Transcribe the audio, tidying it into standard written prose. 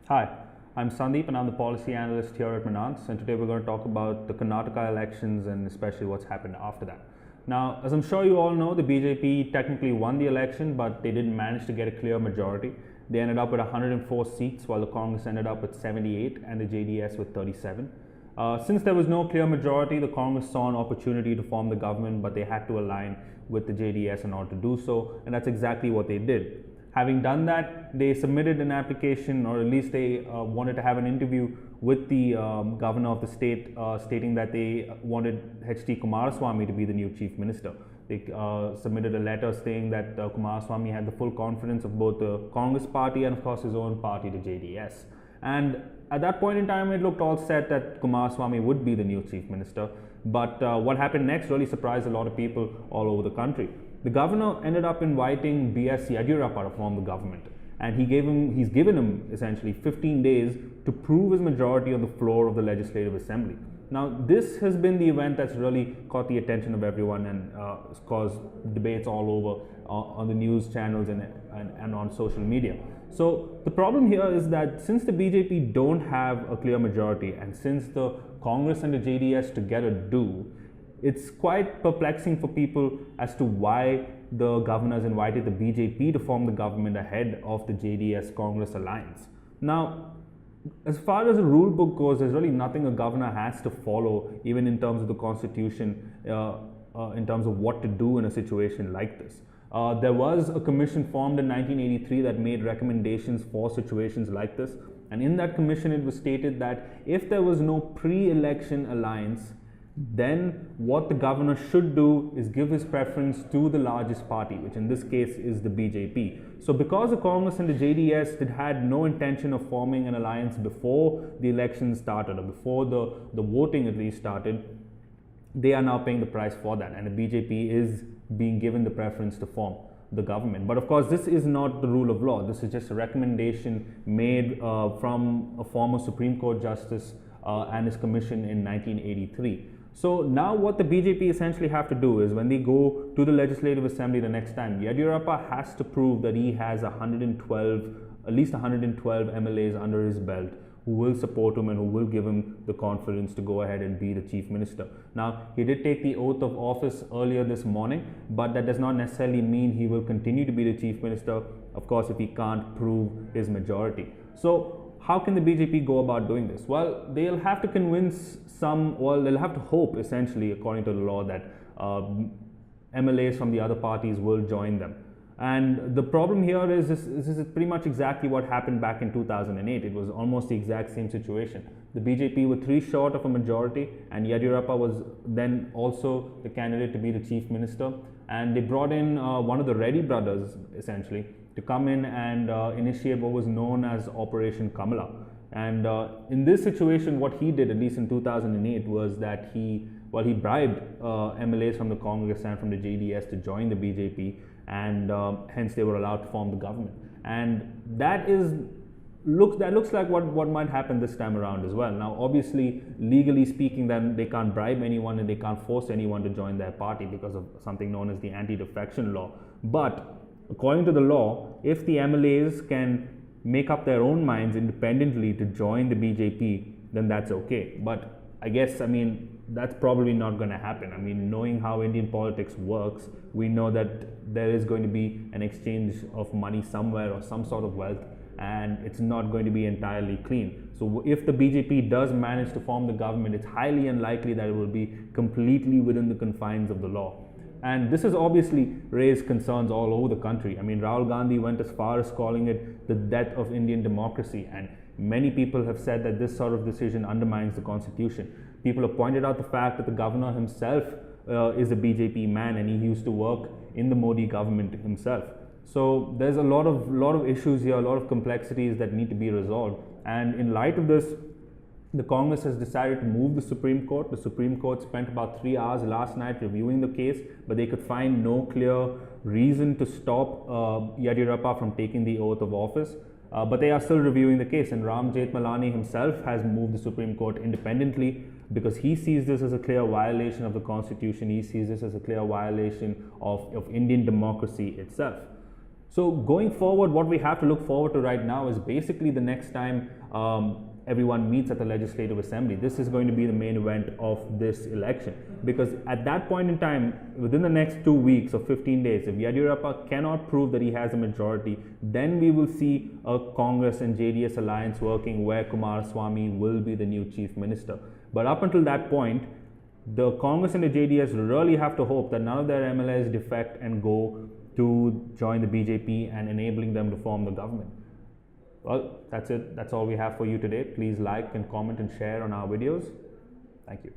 Hi, I'm Sandeep and I'm the policy analyst here at Minance, and today we're going to talk about the Karnataka elections and especially what's happened after that. Now, as I'm sure you all know, the BJP technically won the election, but they didn't manage to get a clear majority. They ended up with 104 seats, while the Congress ended up with 78 and the JDS with 37. Since there was no clear majority, the Congress saw an opportunity to form the government, but they had to align with the JDS in order to do so, and that's exactly what they did. Having done that, they submitted an application, or at least they wanted to have an interview with the governor of the state, stating that they wanted H.D. Kumaraswamy to be the new chief minister. They submitted a letter saying that Kumaraswamy had the full confidence of both the Congress party and, of course, his own party, the JDS. And at that point in time, it looked all set that Kumaraswamy would be the new chief minister. But what happened next really surprised a lot of people all over the country. The governor ended up inviting B.S. Yediyurappa to form the government, and he's given him essentially 15 days to prove his majority on the floor of the Legislative Assembly. Now, this has been the event that's really caught the attention of everyone and has caused debates all over on the news channels and on social media. So the problem here is that since the BJP don't have a clear majority, and since the Congress and the JDS together do, it's quite perplexing for people as to why the governor has invited the BJP to form the government ahead of the JDS Congress alliance. Now, as far as the rule book goes, there's really nothing a governor has to follow, even in terms of the constitution, in terms of what to do in a situation like this. There was a commission formed in 1983 that made recommendations for situations like this. And in that commission, it was stated that if there was no pre-election alliance, then what the governor should do is give his preference to the largest party, which in this case is the BJP. So because the Congress and the JDS had no intention of forming an alliance before the election started, or before the voting at least started, they are now paying the price for that, and the BJP is being given the preference to form the government. But of course, this is not the rule of law. This is just a recommendation made from a former Supreme Court justice and his commission in 1983. So now what the BJP essentially have to do is, when they go to the Legislative Assembly the next time, Yediyurappa has to prove that he has at least 112 MLAs under his belt who will support him and who will give him the confidence to go ahead and be the chief minister. Now, he did take the oath of office earlier this morning, but that does not necessarily mean he will continue to be the chief minister, of course, if he can't prove his majority. So how can the BJP go about doing this? Well, they'll have to convince they'll have to hope, essentially, according to the law, that MLAs from the other parties will join them. And the problem here is this is pretty much exactly what happened back in 2008. It was almost the exact same situation. The BJP were 3 short of a majority, and Yediyurappa was then also the candidate to be the chief minister. And they brought in one of the Reddy brothers, essentially, to come in and initiate what was known as Operation Kamala. And in this situation, what he did, at least in 2008, was that he bribed MLAs from the Congress and from the JDS to join the BJP, and hence they were allowed to form the government. And that looks like what might happen this time around as well. Now, obviously, legally speaking, then they can't bribe anyone and they can't force anyone to join their party because of something known as the anti-defection law. But according to the law, if the MLAs can make up their own minds independently to join the BJP, then that's okay. But I guess, that's probably not going to happen. Knowing how Indian politics works, we know that there is going to be an exchange of money somewhere or some sort of wealth, and it's not going to be entirely clean. So if the BJP does manage to form the government, it's highly unlikely that it will be completely within the confines of the law. And this has obviously raised concerns all over the country. Rahul Gandhi went as far as calling it the death of Indian democracy, and many people have said that this sort of decision undermines the constitution. People have pointed out the fact that the governor himself is a BJP man, and he used to work in the Modi government himself. So there's a lot of issues here, a lot of complexities that need to be resolved. And in light of this, the Congress has decided to move the Supreme Court. The Supreme Court spent about 3 hours last night reviewing the case, but they could find no clear reason to stop Yediyurappa from taking the oath of office. But they are still reviewing the case, and Ram Jethmalani himself has moved the Supreme Court independently because he sees this as a clear violation of the Constitution. He sees this as a clear violation of Indian democracy itself. So going forward, what we have to look forward to right now is basically the next time everyone meets at the Legislative Assembly. This is going to be the main event of this election, because at that point in time, within the next 2 weeks or 15 days, if Yadurappa cannot prove that he has a majority, then we will see a Congress and JDS alliance working where Kumaraswamy will be the new chief minister. But up until that point, the Congress and the JDS really have to hope that none of their MLAs defect and go to join the BJP and enabling them to form the government. Well, that's it. That's all we have for you today. Please like and comment and share on our videos. Thank you.